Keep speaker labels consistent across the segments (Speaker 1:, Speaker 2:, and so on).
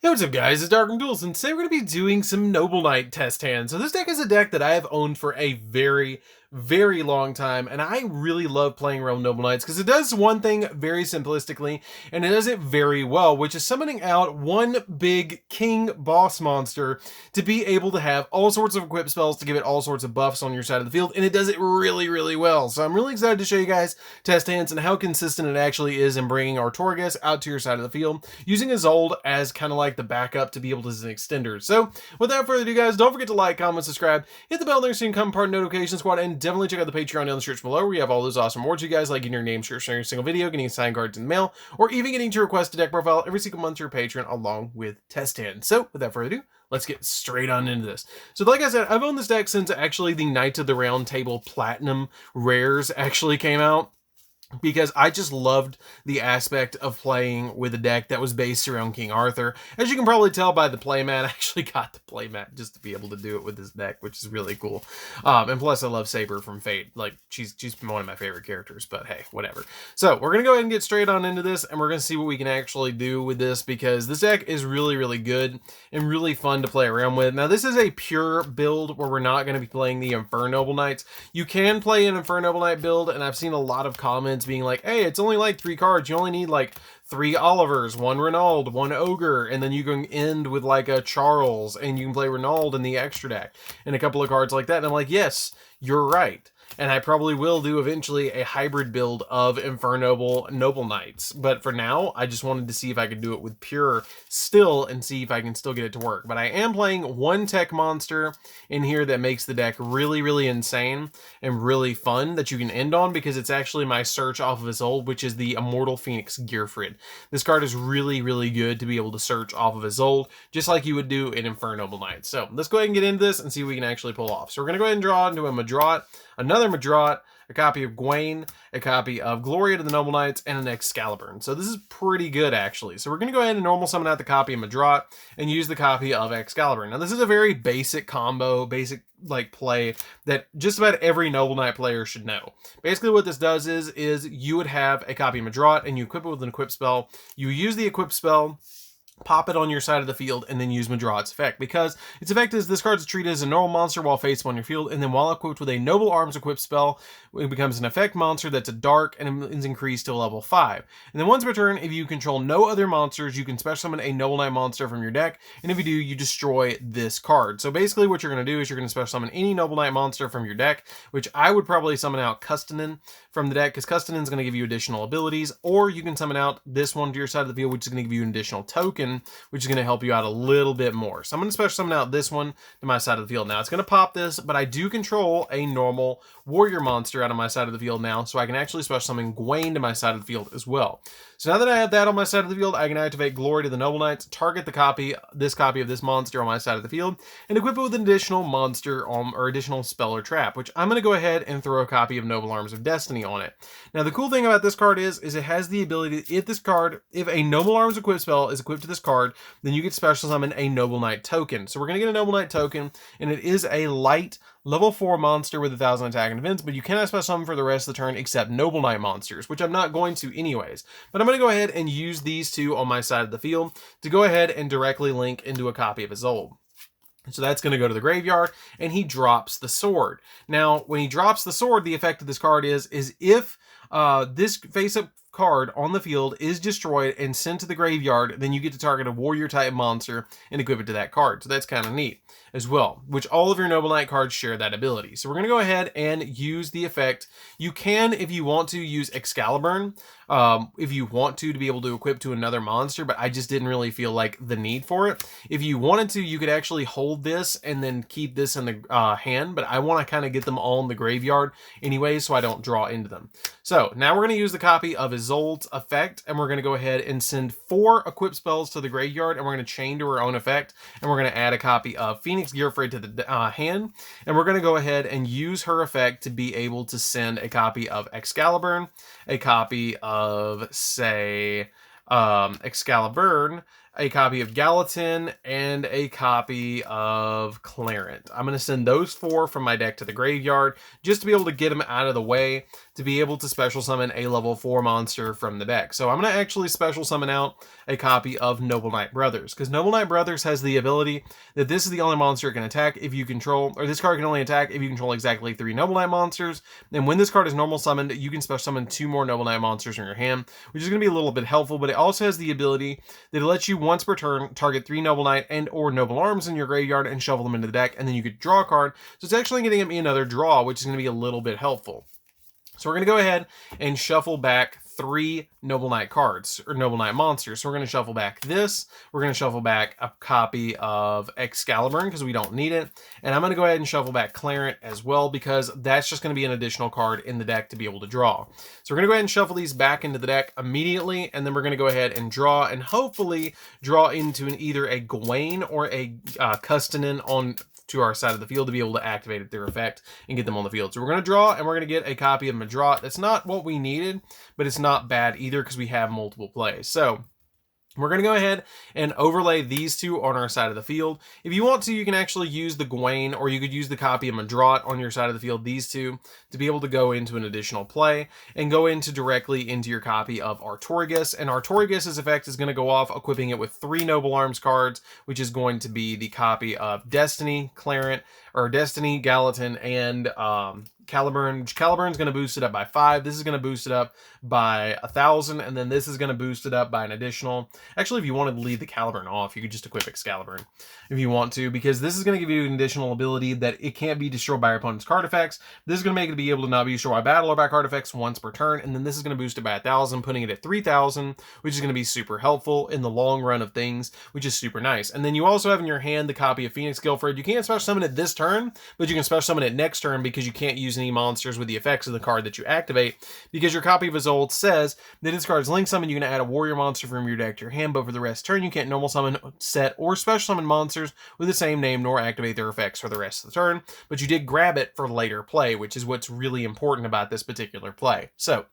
Speaker 1: Hey, what's up guys, it's DarkArmedDuelist, and today we're going to be doing some Noble Knight test hands. So this deck is a deck that I have owned for a very long time, and I really love playing around Noble Knights because it does one thing very simplistically, and it does it very well, which is summoning out one big king boss monster to be able to have all sorts of equip spells to give it all sorts of buffs on your side of the field, and it does it really well. So I'm really excited to show you guys test hands and how consistent it actually is in bringing our Torghast out to your side of the field, using Isolde as kind of like the backup to be able to as an extender. So without further ado guys, don't forget to like, comment, subscribe, hit the bell there so you can become part of the notification squad, and definitely check out the Patreon down in the description below where you have all those awesome rewards you guys like getting your name searched on every single video, getting signed cards in the mail, or even getting to request a deck profile every single month to your Patreon along with test hands. So without further ado, let's get straight on into this. So like I said, I've owned this deck since actually the Knights of the Round Table Platinum Rares actually came out, because I just loved the aspect of playing with a deck that was based around King Arthur. As you can probably tell by the playmat, I actually got the playmat just to be able to do it with this deck, which is really cool. And plus I love Saber from Fate. Like, she's one of my favorite characters, but hey, whatever. So we're going to go ahead and get straight on into this, and we're going to see what we can actually do with this, because this deck is really good and really fun to play around with. Now, this is a pure build where we're not going to be playing the Infernoble Knights. You can play an Infernoble Knight build, and I've seen a lot of comments being like, hey, it's only like 3 cards. You only need like 3 Olivers, 1 Renaud, 1 Ogre, and then you can end with like a Charles, and you can play Renaud in the extra deck, and a couple of cards like that. And I'm like, yes, you're right. And I probably will do eventually a hybrid build of Infernoble Noble Knights. But for now, I just wanted to see if I could do it with pure still and see if I can still get it to work. But I am playing one tech monster in here that makes the deck really insane and really fun that you can end on, because it's actually my search off of Isolde, which is the Immortal Phoenix Gearfried. This card is really good to be able to search off of Isolde, just like you would do in Infernoble Knights. So let's go ahead and get into this and see what we can actually pull off. So we're going to go ahead and draw into a Madrot, another Madrot, a copy of Gwaine, a copy of Gloria to the Noble Knights, and an Excalibur. So this is pretty good, actually. So we're going to go ahead and normal summon out the copy of Madrot and use the copy of Excalibur. Now, this is a very basic combo, basic like play that just about every Noble Knight player should know. Basically, what this does is you would have a copy of Madrot, and you equip it with an equip spell. You use the equip spell, pop it on your side of the field, and then use Madrot's effect, because its effect is this card is treated as a normal monster while face on your field, and then while equipped with a Noble Arms equipped spell, it becomes an effect monster that's a dark and is increased to level 5. And then once per turn, if you control no other monsters, you can special summon a Noble Knight monster from your deck, and if you do, you destroy this card. So basically what you're going to do is you're going to special summon any Noble Knight monster from your deck, which I would probably summon out Custanin from the deck, because Custanin is going to give you additional abilities, or you can summon out this one to your side of the field, which is going to give you an additional token, which is going to help you out a little bit more. So I'm going to special summon out this one to my side of the field. Now it's going to pop this, but I do control a normal warrior monster out of my side of the field now, so I can actually special summon Gwaine to my side of the field as well. So now that I have that on my side of the field, I can activate Glory to the Noble Knights, target the copy of this monster on my side of the field, and equip it with an additional monster or additional spell or trap, which I'm going to go ahead and throw a copy of Noble Arms of Destiny on it. Now the cool thing about this card is it has the ability, if a Noble Arms equip spell is equipped to this card, then you get special summon a Noble Knight token. So we're going to get a Noble Knight token, and it is a light level 4 monster with 1,000 attack and defense, but you cannot special summon for the rest of the turn except Noble Knight monsters, which I'm not going to anyways. But I'm going to go ahead and use these two on my side of the field to go ahead and directly link into a copy of Isolde. So that's going to go to the graveyard, and he drops the sword. Now, when he drops the sword, the effect of this card is if this face-up card on the field is destroyed and sent to the graveyard, then you get to target a warrior type monster and equip it to that card. So that's kind of neat as well, which all of your Noble Knight cards share that ability. So we're going to go ahead and use the effect. You can, if you want to, use Excalibur if you want to be able to equip to another monster, but I just didn't really feel like the need for it. If you wanted to, you could actually hold this and then keep this in the hand, but I want to kind of get them all in the graveyard anyway, so I don't draw into them. So now we're going to use the copy of Isolde's effect, and we're going to go ahead and send 4 equip spells to the graveyard, and we're going to chain to our own effect, and we're going to add a copy of Phoenix Gearfried to the hand, and we're going to go ahead and use her effect to be able to send a copy of Excalibur, a copy of, say, Excalibur, a copy of Gallatin, and a copy of Clarent. I'm going to send those 4 from my deck to the graveyard just to be able to get them out of the way to be able to special summon a level 4 monster from the deck. So I'm going to actually special summon out a copy of Noble Knight Brothers, because Noble Knight Brothers has the ability that this is the only monster it can attack if you control, or this card can only attack if you control exactly 3 Noble Knight monsters. And when this card is normal summoned, you can special summon 2 more Noble Knight monsters from your hand, which is going to be a little bit helpful. But it also has the ability that it lets you once per turn target 3 Noble Knight and or Noble Arms in your graveyard and shuffle them into the deck, and then you could draw a card. So it's actually getting me another draw, which is going to be a little bit helpful. So we're going to go ahead and shuffle back 3 Noble Knight cards, or Noble Knight monsters. So we're going to shuffle back this. We're going to shuffle back a copy of Excalibur, because we don't need it. And I'm going to go ahead and shuffle back Clarent as well, because that's just going to be an additional card in the deck to be able to draw. So we're going to go ahead and shuffle these back into the deck immediately, and then we're going to go ahead and draw, and hopefully draw into either a Gawain or a Custonin on to our side of the field to be able to activate their effect and get them on the field. So we're going to draw, and we're going to get a copy of Madrat. That's not what we needed, but it's not bad either because we have multiple plays. So we're going to go ahead and overlay these 2 on our side of the field. If you want to, you can actually use the Gawain, or you could use the copy of Madrat on your side of the field, these 2, to be able to go into an additional play and go into directly into your copy of Artorigus. And Artorigus' effect is going to go off, equipping it with 3 Noble Arms cards, which is going to be the copy of Destiny, Clarent, or Destiny, Gallatin, and Caliburn. Caliburn's going to boost it up by 5. This is going to boost it up by 1,000, and then this is going to boost it up by an additional. Actually, if you wanted to leave the Caliburn off, you could just equip Excalibur if you want to, because this is going to give you an additional ability that it can't be destroyed by your opponent's card effects. This is going to make it be able to not be destroyed by battle or by card effects once per turn, and then this is going to boost it by 1,000, putting it at 3,000, which is going to be super helpful in the long run of things, which is super nice. And then you also have in your hand the copy of Phoenix Guilford. You can't special summon it this turn, but you can special summon it next turn, because you can't use any monsters with the effects of the card that you activate, because your copy of Isolde says that this card's link summon, you can add a warrior monster from your deck to your hand, but for the rest of the turn, you can't normal summon, set, or special summon monsters with the same name, nor activate their effects for the rest of the turn, but you did grab it for later play, which is what's really important about this particular play. So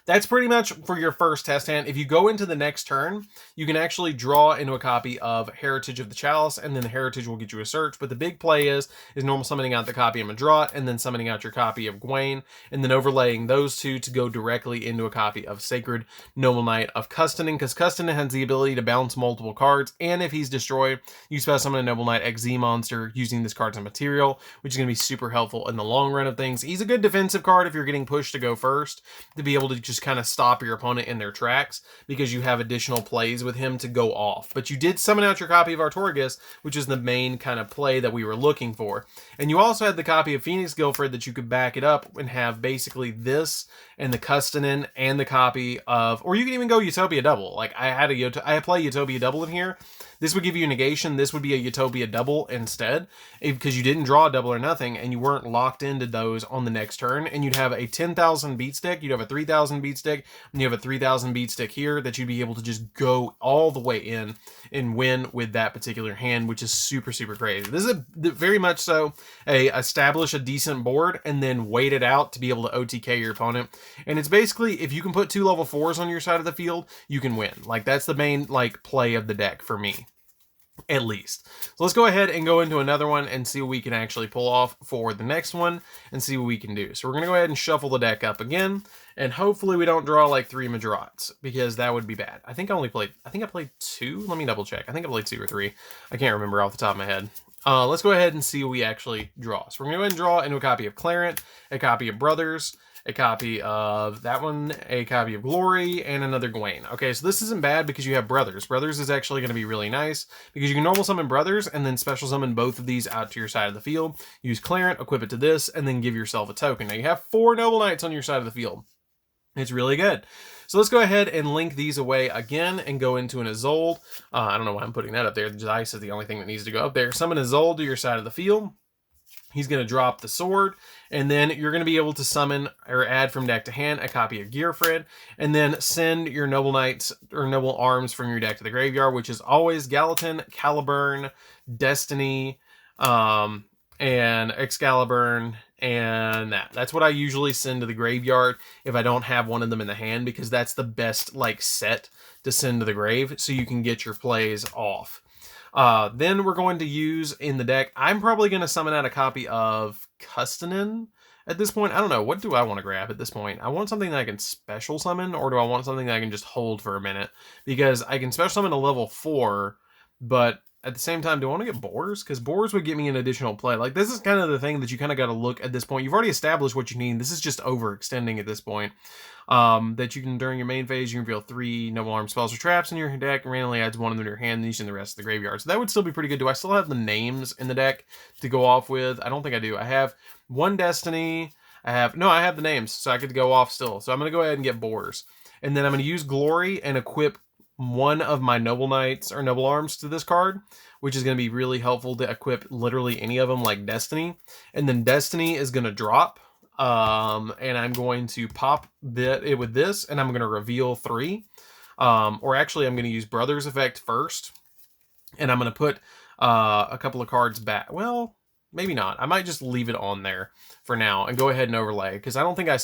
Speaker 1: that's pretty much for your first test hand. If you go into the next turn, you can actually draw into a copy of Heritage of the Chalice, and then the Heritage will get you a search. But the big play is normal summoning out the copy of Madrat, and then summoning out your copy of Gawain, and then overlaying those 2 to go directly into a copy of Sacred Noble Knight of Custonin, because Custonin has the ability to bounce multiple cards, and if he's destroyed, you special summon a Noble Knight XZ monster using this card as a material, which is going to be super helpful in the long run of things. He's a good defensive card if you're getting pushed to go first, to be able to just kind of stop your opponent in their tracks, because you have additional plays with him to go off. But you did summon out your copy of Artorigus, which is the main kind of play that we were looking for. And you also had the copy of Phoenix Guilford that you could back it up and have basically this and the Custonin and the copy of, or you can even go Utopia Double. Like I play Utopia Double in here. This would give you negation. This would be a Utopia Double instead, because you didn't draw a double or nothing, and you weren't locked into those on the next turn. And you'd have a 10,000 beat stick, you'd have a 3,000 beat stick, and you have a 3,000 beat stick here that you'd be able to just go all the way in and win with that particular hand, which is super, super crazy. This is very much so establish a decent board and then wait it out to be able to OTK your opponent. And it's basically, if you can put 2 level 4s on your side of the field, you can win. Like, that's the main play of the deck for me, at least. So let's go ahead and go into another one and see what we can actually pull off for the next one and see what we can do. So we're going to go ahead and shuffle the deck up again, and hopefully we don't draw like 3 Madrats, because that would be bad. I think I played 2. Let me double check. I think I played 2 or 3. I can't remember off the top of my head. Let's go ahead and see what we actually draw. So we're going to go ahead and draw into a copy of Clarent, a copy of Brothers, a copy of that one, a copy of Glory, and another Gawain. Okay, so this isn't bad because you have Brothers. Brothers is actually going to be really nice because you can normal summon Brothers and then special summon both of these out to your side of the field. Use Clarent, equip it to this, and then give yourself a token. Now you have 4 Noble Knights on your side of the field. It's really good. So let's go ahead and link these away again and go into an Isolde. I don't know why I'm putting that up there. The dice is the only thing that needs to go up there. Summon Isolde to your side of the field. He's going to drop the sword, and then you're going to be able to summon or add from deck to hand a copy of Gearfried, and then send your Noble Knights or Noble Arms from your deck to the graveyard, which is always Gallatin, Caliburn, Destiny, and Excalibur, and that's what I usually send to the graveyard if I don't have one of them in the hand, because that's the best set to send to the grave so you can get your plays off. Then we're going to use in the deck, I'm probably going to summon out a copy of Custonin at this point. I don't know. What do I want to grab at this point? I want something that I can special summon, or do I want something that I can just hold for a minute? Because I can special summon a level 4, but at the same time, do I want to get Boars? Because Boars would get me an additional play. Like, this is kind of the thing that you kind of got to look at this point. You've already established what you need. This is just overextending at this point. That you can, during your main phase, you can reveal 3 Noble Arm spells or traps in your deck, and randomly adds 1 of them to your hand, and using the rest of the graveyard. So that would still be pretty good. Do I still have the names in the deck to go off with? I don't think I do. I have 1 Destiny. I have the names, so I could go off still. So I'm going to go ahead and get Boars. And then I'm going to use Glory and equip 1 of my Noble Knights or Noble Arms to this card, which is going to be really helpful to equip literally any of them, like Destiny. And then Destiny is going to drop, and I'm going to pop it with this, and I'm going to reveal 3. Or actually, I'm going to use Brother's Effect first, and I'm going to put a couple of cards back. Well, maybe not. I might just leave it on there for now and go ahead and overlay, because I don't think I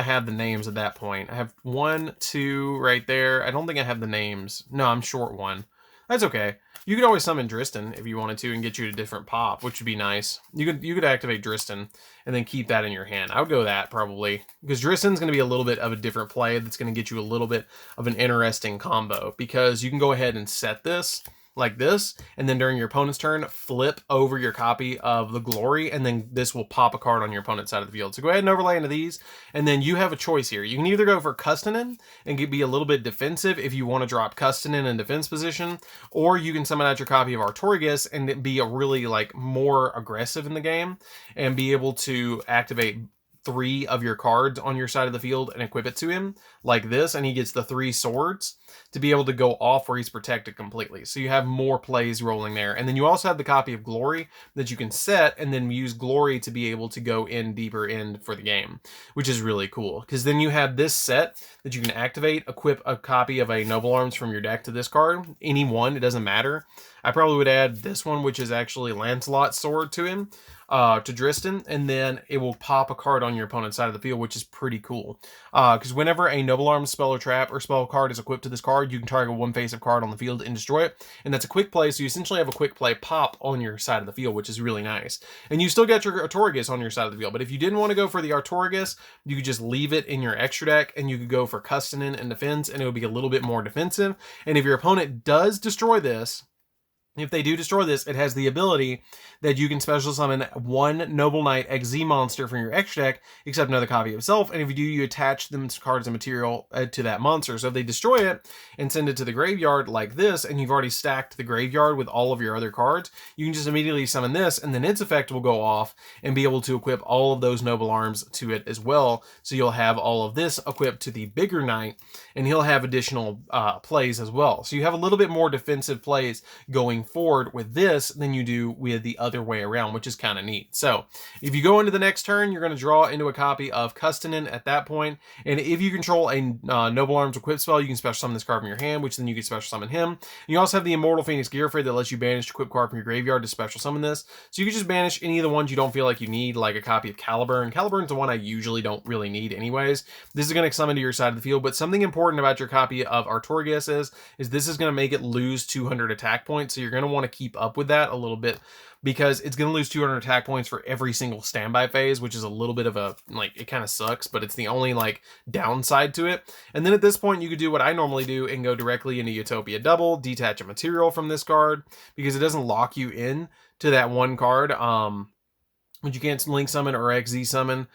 Speaker 1: have the names at that point. I have 1, 2 right there. I don't think I have the names. No, I'm short 1. That's okay. You could always summon Dristan if you wanted to and get you a different pop, which would be nice. You could activate Dristan and then keep that in your hand. I would go that probably, because Dristan's going to be a little bit of a different play that's going to get you a little bit of an interesting combo, because you can go ahead and set this like this, and then during your opponent's turn, flip over your copy of the Glory, and then this will pop a card on your opponent's side of the field. So go ahead and overlay into these, and then you have a choice here. You can either go for Custonin and be a little bit defensive if you want to drop Custonin in defense position, or you can summon out your copy of Artorigas and be a really more aggressive in the game and be able to activate 3 of your cards on your side of the field and equip it to him like this, and he gets the 3 swords to be able to go off where he's protected completely. So you have more plays rolling there. And then you also have the copy of Glory that you can set, and then use Glory to be able to go in deeper in for the game, which is really cool, because then you have this set that you can activate, equip a copy of a Noble Arms from your deck to this card, any one, it doesn't matter. I probably would add this one, which is actually Lancelot's sword, to him, to Dristan, and then it will pop a card on your opponent's side of the field, which is pretty cool. Because whenever a Noble Arms spell or trap or spell card is equipped to this card, you can target 1 face-up card on the field and destroy it, and that's a quick play, so you essentially have a quick play pop on your side of the field, which is really nice. And you still get your Artorigas on your side of the field, but if you didn't want to go for the Artorigas, you could just leave it in your extra deck, and you could go for Custonin and defense, and it would be a little bit more defensive. And if your opponent does destroy this, if they do destroy this, it has the ability that you can special summon 1 Noble Knight XZ monster from your extra deck, except another copy of itself, and if you do, you attach them cards and material to that monster. So if they destroy it and send it to the graveyard like this, and you've already stacked the graveyard with all of your other cards, you can just immediately summon this, and then its effect will go off and be able to equip all of those Noble Arms to it as well. So you'll have all of this equipped to the bigger knight, and he'll have additional plays as well. So you have a little bit more defensive plays going forward with this than you do with the other way around, which is kind of neat. So if you go into the next turn, you're going to draw into a copy of Custonin at that point, and if you control a Noble Arms equip spell, you can special summon this card from your hand, which then you can special summon him. And you also have the Immortal Phoenix Gearfried that lets you banish equip card from your graveyard to special summon this. So you can just banish any of the ones you don't feel like you need, like a copy of Caliburn. Caliburn's the one I usually don't really need anyways. This is going to summon to your side of the field, but something important about your copy of Artorigas is this is going to make it lose 200 attack points, so you're going to want to keep up with that a little bit, because it's going to lose 200 attack points for every single standby phase, which is a little bit of a, it kind of sucks, but it's the only, downside to it. And then at this point, you could do what I normally do and go directly into Utopia Double, detach a material from this card, because it doesn't lock you in to that one card. But you can't link summon or XZ summon.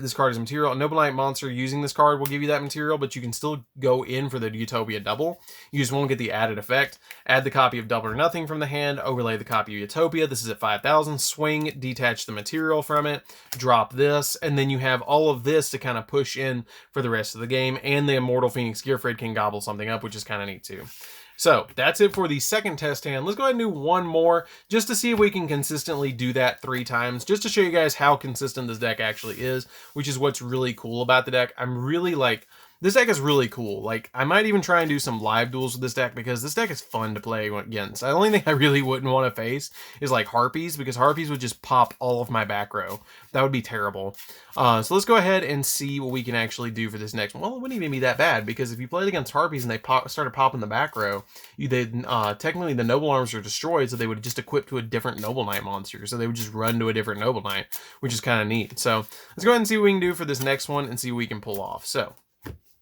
Speaker 1: This card is material. A Noble Knight monster using this card will give you that material, but you can still go in for the Utopia Double. You just won't get the added effect. Add the copy of Double or Nothing from the hand, overlay the copy of Utopia. This is at 5,000. Swing, detach the material from it, drop this, and then you have all of this to kind of push in for the rest of the game, and the Immortal Phoenix Gearfried can gobble something up, which is kind of neat too. So that's it for the second test hand. Let's go ahead and do one more just to see if we can consistently do that 3 times, just to show you guys how consistent this deck actually is, which is what's really cool about the deck. I'm really This deck is really cool. Like, I might even try and do some live duels with this deck because this deck is fun to play against. The only thing I really wouldn't want to face is like Harpies, because Harpies would just pop all of my back row. That would be terrible. So let's go ahead and see what we can actually do for this next one. Well, it wouldn't even be that bad, because if you played against Harpies and they started popping the back row, technically the Noble Arms are destroyed, so they would just equip to a different Noble Knight monster. So they would just run to a different Noble Knight, which is kind of neat. So let's go ahead and see what we can do for this next one and see what we can pull off. So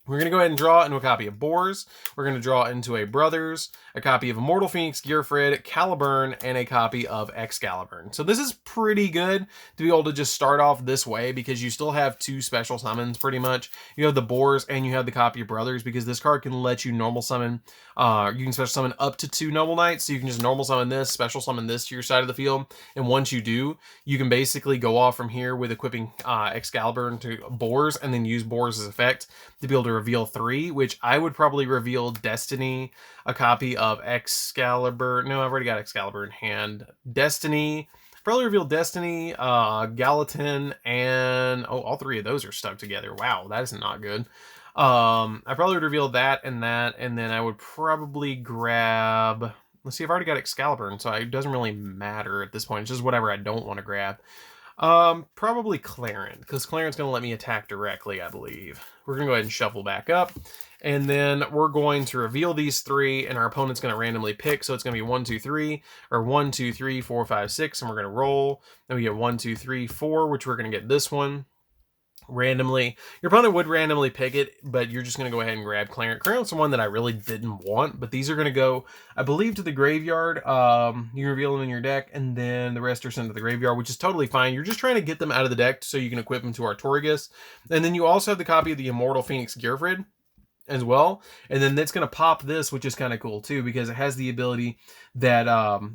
Speaker 1: we're going to go ahead and draw into a copy of Boars. We're going to draw into a Brothers, a copy of Immortal Phoenix Gearfried, Caliburn, and a copy of Excalibur. So this is pretty good to be able to just start off this way, because you still have 2 special summons pretty much. You have the Boars and you have the copy of Brothers, because this card can let you normal summon. You can special summon up to 2 Noble Knights, so you can just normal summon this, special summon this to your side of the field. And once you do, you can basically go off from here with equipping Excalibur into Boars, and then use Boars as effect to be able to reveal 3, which I would probably reveal Destiny, a copy of Excalibur. No, I've already got Excalibur in hand. Destiny, probably reveal Destiny, Gallatin, and all 3 of those are stuck together. Wow, that is not good. I probably would reveal that, and then I would probably grab. Let's see, I've already got Excalibur, so it doesn't really matter at this point. It's just whatever I don't want to grab. Probably Clarent, because Clarent's going to let me attack directly, I believe. We're going to go ahead and shuffle back up, and then we're going to reveal these 3, and our opponent's going to randomly pick, so it's going to be 1, 2, 3, or 1, 2, 3, 4, 5, 6, and we're going to roll. Then we get 1, 2, 3, 4, which we're going to get this one randomly. Your opponent would randomly pick it, but you're just going to go ahead and grab Clarent. Clarent's the one that I really didn't want, but these are going to go, I believe, to the graveyard. You reveal them in your deck, and then the rest are sent to the graveyard, which is totally fine. You're just trying to get them out of the deck so you can equip them to Artorigus. And then you also have the copy of the Immortal Phoenix Gearfried as well, and then that's going to pop this, which is kind of cool too, because it has the ability that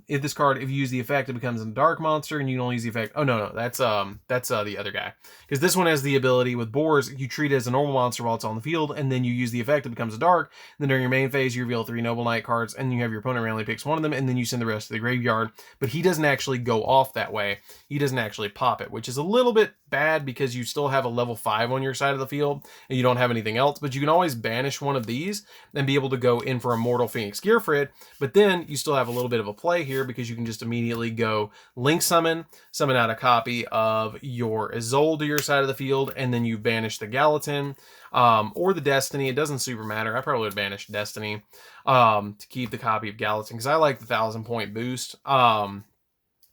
Speaker 1: if this card, if you use the effect, it becomes a dark monster, and you can only use the effect. Oh no, that's the other guy, because this one has the ability with Boars, you treat it as a normal monster while it's on the field, and then you use the effect, it becomes a dark. And then during your main phase, you reveal 3 Noble Knight cards, and you have your opponent randomly picks one of them, and then you send the rest to the graveyard. But he doesn't actually go off that way. He doesn't actually pop it, which is a little bit bad, because you still have a level 5 on your side of the field, and you don't have anything else. But you can always banish one of these and be able to go in for Immortal Phoenix Gearfried. But then you still have a little bit of a play here, because you can just immediately go Link summon out a copy of your Isolde to your side of the field, and then you banish the Gallatin or the Destiny. It doesn't super matter. I probably would banish Destiny to keep the copy of Gallatin, because I like the 1,000-point boost.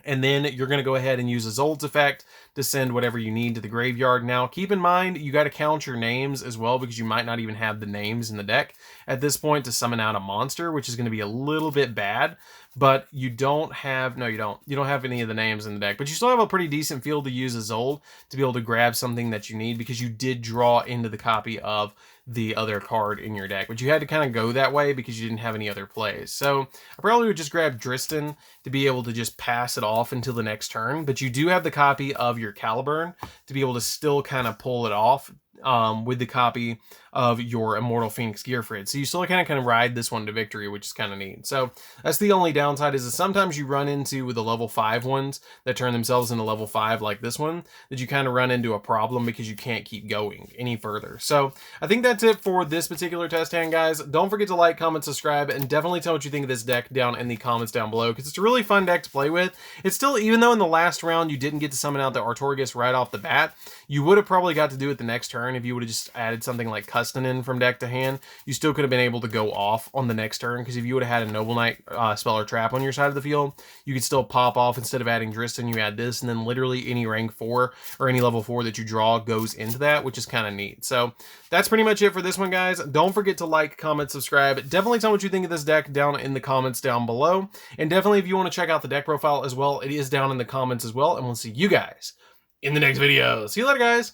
Speaker 1: And then you're going to go ahead and use Isolde's effect to send whatever you need to the graveyard. Now, keep in mind, you got to count your names as well, because you might not even have the names in the deck at this point to summon out a monster, which is going to be a little bit bad. But you don't have, no, you don't have any of the names in the deck, but you still have a pretty decent field to use Isolde to be able to grab something that you need, because you did draw into the copy of the other card in your deck, but you had to kind of go that way because you didn't have any other plays. So I probably would just grab Dristan to be able to just pass it off until the next turn, but you do have the copy of your Caliburn to be able to still kind of pull it off with the copy of your Immortal Phoenix Gearfried. So you still kind of ride this one to victory, which is kind of neat. So that's the only downside, is that sometimes you run into with the level 5 ones that turn themselves into level 5 like this one, that you kind of run into a problem because you can't keep going any further. So I think that's it for this particular test hand, guys. Don't forget to like, comment, subscribe, and definitely tell what you think of this deck down in the comments down below, because it's a really fun deck to play with. It's still, even though in the last round you didn't get to summon out the Artorigus right off the bat, you would have probably got to do it the next turn if you would have just added something like Custonin from deck to hand. You still could have been able to go off on the next turn, because if you would have had a Noble Knight spell or trap on your side of the field, you could still pop off. Instead of adding Dristan, you add this, and then literally any rank 4 or any level 4 that you draw goes into that, which is kind of neat. So that's pretty much it for this one, guys. Don't forget to like, comment, subscribe. Definitely tell what you think of this deck down in the comments down below. And definitely, if you want to check out the deck profile as well, it is down in the comments as well. And we'll see you guys in the next video. See you later, guys.